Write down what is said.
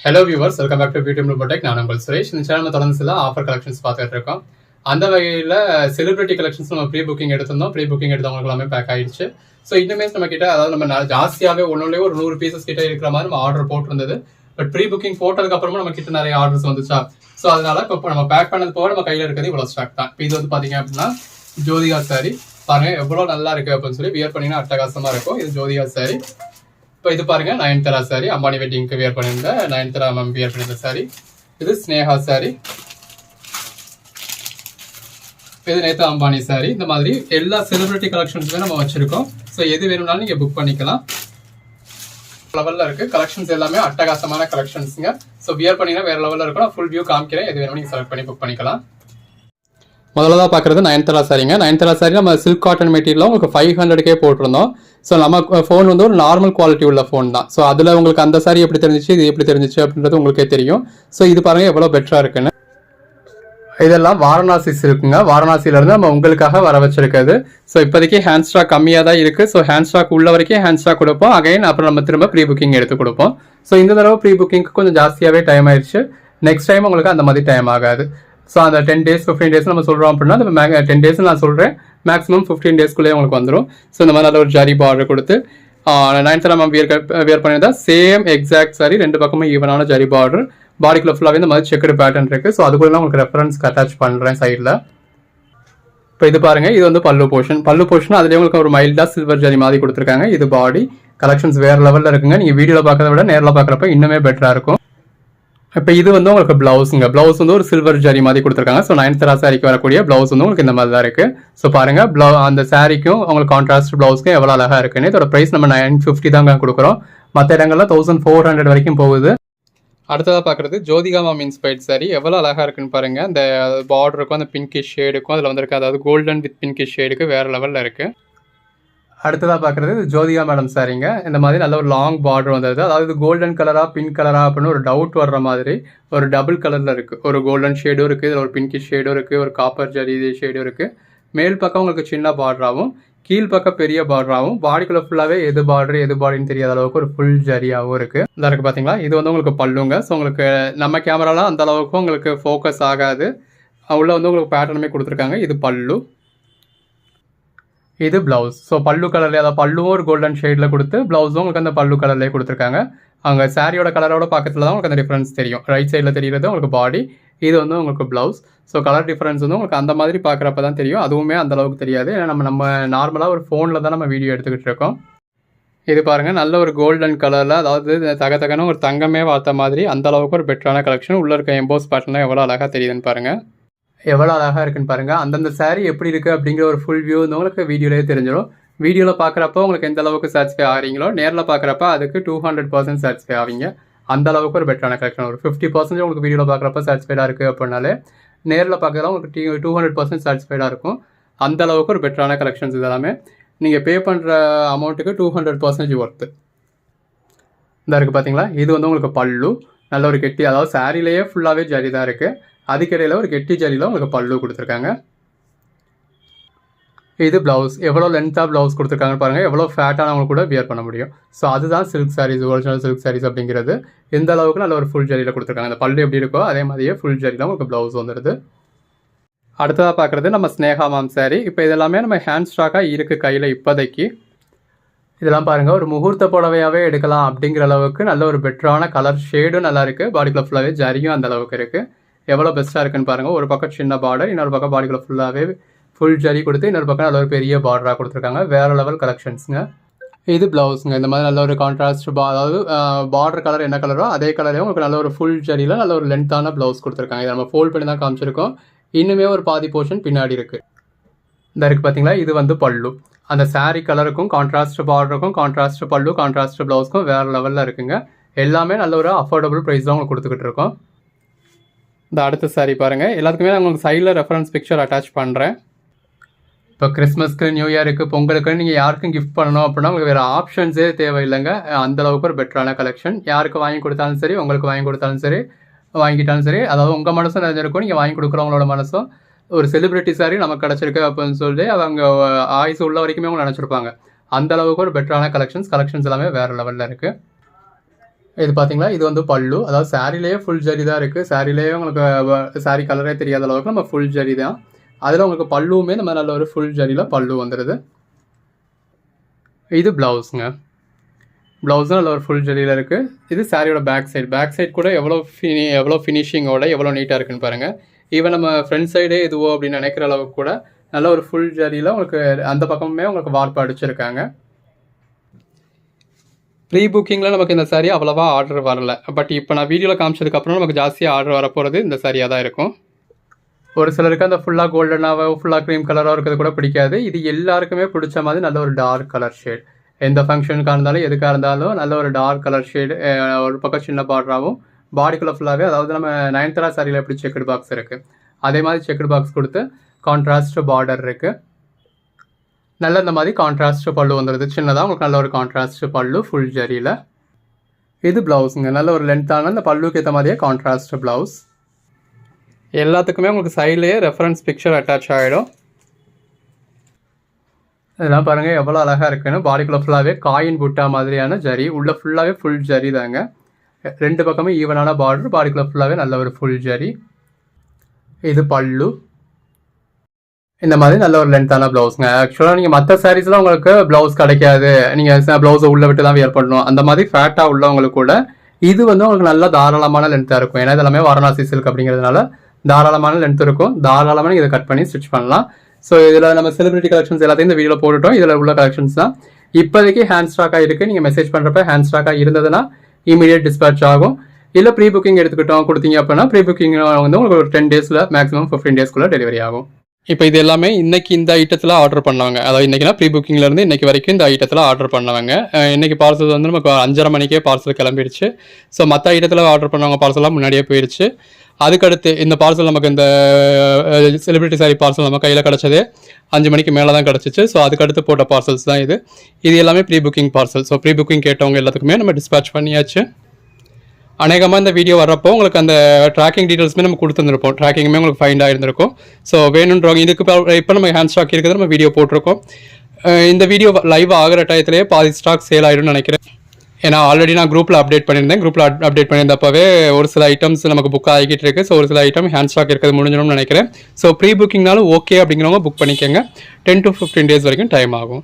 Hello viewers, welcome back to beauty blue tech. நான் உங்கள் சுரேஷ். இந்த சேனல் தொடர்ந்து சில ஆஃபர் கலெக்ஷன்ஸ் பார்த்துட்டு இருக்கோம். அந்த வகையில் செலிபிரிட்டி கலெக்ஷன்ஸ் நம்ம ப்ரீ புக்கிங் எடுத்திருந்தோம். ப்ரீ புக்கிங் எடுத்தவங்களுக்கு எல்லாமே பேக் ஆயிடுச்சு. ஸோ இன்னுமே நம்ம கிட்ட அதாவது நம்ம ஜாஸ்தியாகவே ஒன்றுலேயே ஒரு 100 பீசஸ் கிட்ட இருக்கிற மாதிரி நம்ம ஆர்டர் போட்டிருந்தது. பட் ப்ரீ புக்கிங் போட்டதுக்கு அப்புறமா நம்ம கிட்ட நிறைய ஆர்டர்ஸ் வந்துச்சா. ஸோ அதனால இப்போ நம்ம பேக் பண்ணது போக நம்ம கையில் இருக்கிறது இவ்வளோ ஸ்டாக் தான். இப்போ இது வந்து பார்த்தீங்க அப்படின்னா ஜோதிகா சாரி பாருங்க எவ்வளோ நல்லா இருக்கு அப்படின்னு சொல்லி வியர் பண்ணிங்கன்னா அட்டகாசமா இருக்கும். இது ஜோதிகா சாரி. இப்போ இது பாருங்க நயன்தாரா சாரி, அம்பானி வெட்டிங்க்கு வியர் பண்ணியிருந்த நயன்தாரா மேம் வியர் பண்ணியிருந்த சாரி. இது ஸ்னேகா சாரி, இது நேத்து அம்பானி சாரி. இந்த மாதிரி எல்லா செலிபிரிட்டி கலெக்ஷன்ஸுமே நம்ம வச்சிருக்கோம். ஸோ எது வேணும்னாலும் நீங்க புக் பண்ணிக்கலாம். லெவல்ல இருக்கு கலெக்ஷன்ஸ் எல்லாமே அட்டகாசமான கலெக்ஷன்ஸுங்க. ஸோ வியர் பண்ணினா வேற லெவலில் இருக்கும். நான் ஃபுல் வியூ காமிக்கிறேன். எது வேணும் நீங்க செலக்ட் பண்ணி புக் பண்ணிக்கலாம். முதல்ல பார்க்குறது நயன்தாரா சாரிங்க. நயன்தாரா சாரி நம்ம சில்க் காட்டன் மெட்டீரியல் உங்களுக்கு 500K போட்டிருந்தோம். ஸோ நம்ம ஃபோன் வந்து ஒரு நார்மல் குவாலிட்டி உள்ள ஃபோன் தான். ஸோ அதில் உங்களுக்கு அந்த சாரி எப்படி தெரிஞ்சிச்சு, இது எப்படி தெரிஞ்சிச்சு அப்படின்றது உங்களுக்கே தெரியும். ஸோ இது பாருங்க எவ்வளோ பெட்டராக இருக்குன்னு. இதெல்லாம் வாரணாசி சில்க்குங்க. வாரணாசியிலேருந்து நம்ம உங்களுக்காக வர வச்சிருக்கிறது. ஸோ இப்போதைக்கு ஹேண்ட் ஸ்டாக் கம்மியாக தான் இருக்குது. ஸோ ஹேண்ட் ஸ்டாக் உள்ள வரைக்கும் ஹேண்ட் ஸ்டாக் கொடுப்போம். அகைன் அப்புறம் நம்ம திரும்ப ப்ரீ புக்கிங் எடுத்து கொடுப்போம். ஸோ இந்த தடவை ப்ரீ புக்கிங்க்கு கொஞ்சம் ஜாஸ்தியாகவே டைம் ஆயிடுச்சு. நெக்ஸ்ட் டைம் உங்களுக்கு அந்த மாதிரி டைம் ஆகாது. ஸோ அந்த 10 days 15 days நம்ம சொல்கிறோம் அப்படின்னா அந்த 10 days நான் சொல்கிறேன், மேக்ஸிமம் 15 daysக்குள்ளேயே உங்களுக்கு வந்துடும். ஸோ இந்த மாதிரி நல்ல ஒரு ஜரி பார்டர் கொடுத்து நயன்தாரா மேம் வியர் பண்ணியிருந்தா சேம் எக்ஸாக்ட் சாரி, ரெண்டு பக்கமும் ஈவனான ஜரி பார்டர், பாடிக்குள்ள ஃபுல்லாகவே இந்த மாதிரி செக்குடு பேட்டர்ன் இருக்குது. ஸோ அதுக்குள்ள உங்களுக்கு ரெஃபரன்ஸ்க்கு அட்டாச் பண்ணுறேன் சைடில். இப்போ இது பாருங்க, இது வந்து பல்லு போர்ஷன் அதுலேயே உங்களுக்கு ஒரு மைல்டாக சில்வர் ஜரி மாதிரி கொடுத்துருக்காங்க. இது பாடி கலெக்ஷன்ஸ் வேறு லெவலில் இருக்குங்க. நீங்கள் வீடியோவில் பார்க்கறத விட நேரில் பார்க்குறப்ப இன்னுமே பெட்டராக இருக்கும். இப்போ இது வந்து உங்களுக்கு பிளவுஸுங்க. பிளவுஸ் வந்து ஒரு சில்வர் ஜரி மாதிரி கொடுத்துருக்காங்க. ஸோ நயன்தாரா சாரிக்கு வரக்கூடிய பிளவுஸ் வந்து உங்களுக்கு இந்த மாதிரி தான் இருக்கு. ஸோ பாருங்க அந்த சாரிக்கும் உங்களுக்கு கான்ட்ராஸ்ட் பிளவுஸ்க்கும் எவ்வளோ அழகா இருக்குன்னு. இதோட பிரைஸ் நம்ம 950 தாங்க கொடுக்குறோம். மற்ற இடங்கள்ல 1400 வரைக்கும் போகுது. அடுத்ததாக பார்க்குறது ஜோதிகா மேம் இன்ஸ்பைர்ட் சாரி. எவ்வளோ அழகா இருக்குன்னு பாருங்க. அந்த பார்டருக்கும் அந்த பிங்கிஷ் ஷேடுக்கும் அதில் வந்திருக்கு, அதாவது கோல்டன் வித் பிங்கிஷ் ஷேடுக்கு வேற லெவலில் இருக்கு. அடுத்ததாக பார்க்குறது ஜோதிகா மேடம் சாரிங்க. இந்த மாதிரி நல்ல ஒரு லாங் பார்டர் வந்தது. அதாவது கோல்டன் கலரா பிங்க் கலரா அப்படின்னு ஒரு டவுட் வர்ற மாதிரி ஒரு டபுள் கலரில் இருக்குது. ஒரு கோல்டன் ஷேடும் இருக்குது, இதில் ஒரு பிங்கிஷ் ஷேடும் இருக்குது, ஒரு காப்பர் ஜரி ஷேடும் இருக்குது. மேல் பக்கம் உங்களுக்கு சின்ன பார்டராகவும் கீழ் பக்கம் பெரிய பார்டராகவும் பாடிக்குள்ள ஃபுல்லாகவே எது பாடின்னு தெரியாத அளவுக்கு ஒரு ஃபுல் ஜரியாகவும் இருக்குது. இதாக இருக்குது பார்த்தீங்களா. இது வந்து உங்களுக்கு பல்லுங்க. ஸோ உங்களுக்கு நம்ம கேமராலாம் அந்த அளவுக்கு உங்களுக்கு ஃபோக்கஸ் ஆகாது. உள்ள வந்து உங்களுக்கு பேட்டர்னுமே கொடுத்துருக்காங்க. இது பல்லு, இது பிளவுஸ். ஸோ பல்லு கலர்லேயே, அதாவது பல்லுவும் ஒரு கோல்டன் ஷேடில் கொடுத்து பிளவுஸும் உங்களுக்கு அந்த பல்லு கலர்லேயே கொடுத்துருக்காங்க. அங்கே சாரியோட கலரோட பக்கத்தில் தான் உங்களுக்கு அந்த டிஃப்ரென்ஸ் தெரியும். ரைட் சைடில் தெரிகிறது உங்களுக்கு பாடி, இது வந்து உங்களுக்கு பிளவுஸ். ஸோ கலர் டிஃப்ரென்ஸ் வந்து உங்களுக்கு அந்த மாதிரி பார்க்குறப்ப தான் தெரியும். அதுவுமே அந்த அளவுக்கு தெரியாது. ஏன்னா நம்ம நார்மலாக ஒரு ஃபோனில் தான் நம்ம வீடியோ எடுத்துக்கிட்டு இருக்கோம். இது பாருங்கள் நல்ல ஒரு கோல்டன் கலரில், அதாவது தகன்னு ஒரு தங்கமே பார்த்த மாதிரி அந்த அளவுக்கு ஒரு பெட்டரான கலெக்ஷன். உள்ளே இருக்க எம்போஸ் பேட்டர்லாம் எவ்வளோ அழகாக தெரியுதுன்னு பாருங்கள். எவ்வளோ அழகாக இருக்குன்னு பாருங்கள். அந்தந்த சாரீ எப்படி இருக்குது அப்படிங்கிற ஒரு ஃபுல் வியூ வந்து உங்களுக்கு வீடியோலேயே தெரிஞ்சிடும். வீடியோவில் பார்க்குறப்போ உங்களுக்கு எந்த அளவுக்கு சாட்டிஸ்ஃபை ஆகிறீங்களோ நேரில் பார்க்குறப்ப அதுக்கு 200% சாட்டிஸ்ஃபை ஆவீங்க. அந்த அளவுக்கு ஒரு பெட்டரான கலெக்ஷன். ஒரு 50% உங்களுக்கு வீடியோவில் பார்க்குறப்ப சாட்டிஸ்ஃபைடாக இருக்குது அப்படின்னாலே நேரில் பார்க்குறதா உங்களுக்கு 200% சாட்டிஸ்ஃபைடாக இருக்கும். அந்த அளவுக்கு ஒரு பெட்டரான கலெக்ஷன்ஸ் இதெல்லாமே. நீங்கள் பே பண்ணுற அமௌண்ட்டுக்கு 200% ஒர்த்து. இந்த இருக்குது பார்த்தீங்களா. இது வந்து உங்களுக்கு பல்லு நல்ல ஒரு கெட்டி, அதாவது சாரிலேயே ஃபுல்லாகவே ஜரி தான் இருக்குது. அதுக்கிடையில் ஒரு கெட்டி ஜரியில் உங்களுக்கு பல்லு கொடுத்துருக்காங்க. இது பிளவுஸ். எவ்வளோ லென்த்தாக பிளவுஸ் கொடுத்துருக்காங்கன்னு பாருங்கள். எவ்வளோ ஃபேட்டானவங்க கூட வியர் பண்ண முடியும். ஸோ அதுதான் silk saris, original silk saris அப்படிங்கிறது. எந்த அளவுக்கு நல்ல ஒரு ஃபுல் ஜரியில் கொடுத்துருக்காங்க. அந்த பல்லு எப்படி இருக்கோ அதே மாதிரியே ஃபுல் ஜரியில் உங்களுக்கு ப்ளவுஸ் வந்துடுது. அடுத்ததாக பார்க்குறது நம்ம ஸ்னேகா மேம் சாரி. இப்போ இதெல்லாமே நம்ம ஹேண்ட் ஸ்டாக்காக இருக்குது கையில் இப்போதைக்கு. இதெல்லாம் பாருங்கள், ஒரு முகூர்த்த புடவையாகவே எடுக்கலாம் அப்படிங்கிற அளவுக்கு நல்ல ஒரு பெட்டரான கலர் ஷேடும் நல்லா இருக்குது. பாடிக்குள்ள ஃபுல்லாகவே ஜரியும் அந்த அளவுக்கு இருக்குது. எவ்வளோ பெஸ்ட்டாக இருக்குன்னு பாருங்கள். ஒரு பக்கம் சின்ன பார்டர், இன்னொரு பக்கம் பாடிக்குள்ள ஃபுல்லாகவே ஃபுல் ஜரி கொடுத்து இன்னொரு பக்கம் நல்ல ஒரு பெரிய பார்டராக கொடுத்துருக்காங்க. வேறு லெவல் கலெக்ஷன்ஸுங்க. இது ப்ளவுஸுங்க. இந்த மாதிரி நல்ல ஒரு கான்ட்ராஸ்ட் அதாவது பார்டர் கலர் என்ன கலரோ அதே கலரே உங்களுக்கு நல்ல ஒரு ஃபுல் ஜரியில் நல்ல ஒரு லென்த்தான ப்ளவுஸ் கொடுத்துருக்காங்க. இதை நம்ம ஃபோல்ட் பண்ணி தான் காமிச்சிருக்கோம். இன்னுமே ஒரு பாதி போர்ஷன் பின்னாடி இருக்குது. இந்த இருக்குது பார்த்தீங்களா. இது வந்து பல்லு. அந்த சாரீ கலருக்கும் கான்ட்ராஸ்ட் பார்டருக்கும் கான்ட்ராஸ்ட் பல்லு கான்ட்ராஸ்ட் ப்ளவுஸ்க்கும் வேறு லெவலில் இருக்குங்க. எல்லாமே நல்ல ஒரு அஃபோர்டபுள் ப்ரைஸ் தான் உங்களுக்கு கொடுத்துக்கிட்டு இருக்கோம். இந்த அடுத்த சாரீ பாருங்கள். எல்லாத்துக்குமே நான் உங்களுக்கு சைடில் ரெஃபரன்ஸ் பிக்சர் அட்டாச் பண்ணுறேன். இப்போ கிறிஸ்மஸ்க்கு, நியூ இயருக்கு, பொங்கலுக்கு நீங்கள் யாருக்கும் கிஃப்ட் பண்ணணும் அப்படின்னா உங்களுக்கு வேறு ஆப்ஷன்ஸே தேவையில்லைங்க. அந்தளவுக்கு ஒரு பெட்டரான கலெக்ஷன். யாருக்கு வாங்கி கொடுத்தாலும் சரி, உங்களுக்கு வாங்கி கொடுத்தாலும் சரி, வாங்கிட்டாலும் சரி, அதாவது உங்கள் மனசும் நிறைஞ்சிருக்கும். நீங்கள் வாங்கி கொடுக்குறவங்களோட மனசும் ஒரு செலிபிரிட்டி சாரி நமக்கு கிடச்சிருக்கு அப்படின்னு சொல்லி அவங்க ஆயுசு உள்ள வரைக்குமே அவங்க நினச்சிருப்பாங்க. அந்தளவுக்கு ஒரு பெட்டரான கலெக்ஷன்ஸ் எல்லாமே வேறு லெவலில் இருக்குது. இது பார்த்தீங்களா, இது வந்து பல்லு. அதாவது சாரிலேயே ஃபுல் ஜரி தான் இருக்குது. சாரிலேயே உங்களுக்கு சாரி கலரே தெரியாத அளவுக்கு நம்ம ஃபுல் ஜரி தான். அதில் உங்களுக்கு பல்லுவுமே நம்ம நல்ல ஒரு ஃபுல் ஜரியில் பல்லு வந்துடுது. இது ப்ளவுஸுங்க. ப்ளவுஸும் நல்ல ஒரு ஃபுல் ஜரியில் இருக்குது. இது சாரியோட பேக் சைடு கூட எவ்வளோ ஃபினிஷிங்கோட எவ்வளோ நீட்டாக இருக்குன்னு பாருங்கள். ஈவன் நம்ம ஃப்ரண்ட் சைடே இதுவோ அப்படின்னு நினைக்கிற அளவுக்கு கூட நல்ல ஒரு ஃபுல் ஜரியில் உங்களுக்கு அந்த பக்கமுமே உங்களுக்கு வார்ப்பு அடிச்சிருக்காங்க. ப்ரீ புக்கிங்கில் நமக்கு இந்த சாரீ அவ்வளோவா ஆர்டர் வரல. பட் இப்போ நான் வீடியோவில் காமிச்சதுக்கப்புறம் நமக்கு ஜாஸ்தியாக ஆர்டர் வரப்போகிறது இந்த சாரியாக தான் இருக்கும். ஒரு சிலருக்கு அந்த ஃபுல்லாக கோல்டனாவோ ஃபுல்லாக க்ரீம் கலராக இருக்கிறது கூட பிடிக்காது. இது எல்லாருக்குமே பிடிச்ச மாதிரி நல்ல ஒரு டார்க் கலர் ஷேட். எந்த ஃபங்க்ஷனுக்காக இருந்தாலும் எதுக்காக இருந்தாலும் நல்ல ஒரு டார்க் கலர் ஷேடு, ஒரு பக்கம் சின்ன பார்டராகவும் பாடிக்குள்ளே ஃபுல்லாகவே, அதாவது நம்ம நயன்தாரா சாரியில் எப்படி செக்குடு பாக்ஸ் இருக்குது அதே மாதிரி செக்குடு பாக்ஸ் கொடுத்து கான்ட்ராஸ்ட் பார்டர் இருக்குது. நல்ல இந்த மாதிரி கான்ட்ராஸ்ட் பல்லு வந்துடுது. சின்னதாக உங்களுக்கு நல்ல ஒரு கான்ட்ராஸ்ட் பல்லு ஃபுல் ஜரியில். இது ப்ளவுஸுங்க. நல்ல ஒரு லென்த்தான இந்த பல்லுக்கு ஏற்ற மாதிரியே கான்ட்ராஸ்ட் ப்ளவுஸ். எல்லாத்துக்குமே உங்களுக்கு சைட்லேயே ரெஃபரன்ஸ் பிக்சர் அட்டாச் ஆகிடும். இதெல்லாம் பாருங்கள் எவ்வளோ அழகாக இருக்குன்னு. பாடிக்குள்ளே ஃபுல்லாகவே காயின் புட்டா மாதிரியான ஜரி, உள்ளே ஃபுல்லாகவே ஃபுல் ஜரி தாங்க. ரெண்டு பக்கமும் ஈவனான பார்டர், பாடிக்குள்ளே ஃபுல்லாகவே நல்ல ஒரு ஃபுல் ஜரி. இது பல்லு. இந்த மாதிரி நல்ல ஒரு லென்த்தான ப்ளவுஸுங்க. ஆக்சுவலாக நீங்கள் மற்ற சாரீஸ்லாம் உங்களுக்கு ப்ளவுஸ் கிடைக்காது, நீங்கள் ப்ளவுஸை உள்ளே விட்டு தான் வியர் பண்ணணும், அந்த மாதிரி ஃபேட்டாக உள்ளவங்களுக்கு கூட இது வந்து உங்களுக்கு நல்ல தாராளமான லென்த்தாக இருக்கும். ஏன்னா இதெல்லாமே வாரணாசி சில்க் அப்படிங்கிறதுனால தாராளமான லென்த் இருக்கும். தாராளமாக நீங்கள் இதை கட் பண்ணி ஸ்டிச் பண்ணலாம். ஸோ இதில் நம்ம செலிபிரிட்டி கலெக்ஷன்ஸ் எல்லாத்தையும் இந்த வீடியோவில் போட்டுட்டோம். இதில் உள்ள கலெக்ஷன்ஸ் தான் இப்போதைக்கு ஹேண்ட் ஸ்டாக்காக இருக்குது. நீங்கள் மெசேஜ் பண்ணுறப்ப ஹேண்ட் ஸ்டாக்காக இருந்ததுன்னா இமீடியட் டிஸ்பேச் ஆகும். இல்லை ப்ரீ புக்கிங் எடுத்துக்கிட்டோம் கொடுத்தீங்க அப்படின்னா ப்ரீ புக்கிங் வந்து உங்களுக்கு ஒரு 10 டேஸில் மேக்ஸிமம் 15 டேஸ்க்குள்ளே டெலிவரி ஆகும். இப்போ இது எல்லாமே இன்னைக்கு இந்த ஐட்டத்தில் ஆர்டர் பண்ணாங்க. அதாவது இன்றைக்கினா ப்ரீ புக்கிங்லேருந்து இன்றைக்கி வரைக்கும் இந்த ஐட்டத்தில் ஆர்டர் பண்ணவங்க. இன்றைக்கி பார்சல் வந்து நமக்கு 5:30 மணிக்கே பார்சல் கிளம்பிடுச்சு. ஸோ மற்ற ஐட்டத்தில் ஆர்டர் பண்ணவங்க பார்சல்லாம் முன்னாடியே போயிடுச்சு. அதுக்கடுத்து இந்த பார்சல் நமக்கு இந்த செலிபிரிட்டி சாரி பார்சல் நம்ம கையில் கிடச்சதே 5 மணிக்கு மேலே தான் கிடச்சிச்சு. ஸோ அதுக்கடுத்து போட்ட பார்சல்ஸ் தான் இது. இது எல்லாமே pre booking parcel. So pre booking கேட்டவங்க எல்லாத்துக்குமே நம்ம டிஸ்பேச் பண்ணியாச்சு. அநேகமாக இந்த வீடியோ வர்றப்போ உங்களுக்கு அந்த ட்ராக்கிங் டீட்டெயில்ஸுமே நம்ம கொடுத்துருந்துருப்போம். ட்ராக்கிங்குமே உங்களுக்கு ஃபைண்ட் ஆகிருந்திருக்கும். ஸோ வேணுன்றவங்க இதுக்கு இப்போ நம்ம ஹேண்ட் ஸ்டாக் இருக்குது, நம்ம வீடியோ போட்டிருக்கோம். இந்த வீடியோ லைவ் ஆகிற டயத்துலேயே பாதி ஸ்டாக் சேல் ஆகிடும்னு நினைக்கிறேன். ஏன்னா ஆல்ரெடி நான் குரூப்பில் அப்டேட் பண்ணியிருந்தேன். குரூப்பில் அப்டேட் பண்ணியிருந்தப்பவே ஒரு சில ஐட்டம்ஸ் நமக்கு புக் ஆகிக்கிட்டு இருக்குது. ஸோ ஒரு சில ஐட்டம் ஹேண்ட் ஸ்டாக் இருக்கிறது முடிஞ்சிடும்னு நினைக்கிறேன். ஸோ ப்ரீ புக்கிங்னாலும் ஓகே அப்படிங்கிறவங்க புக் பண்ணிக்கோங்க. 10 to 15 டேஸ் வரைக்கும் டைம் ஆகும்.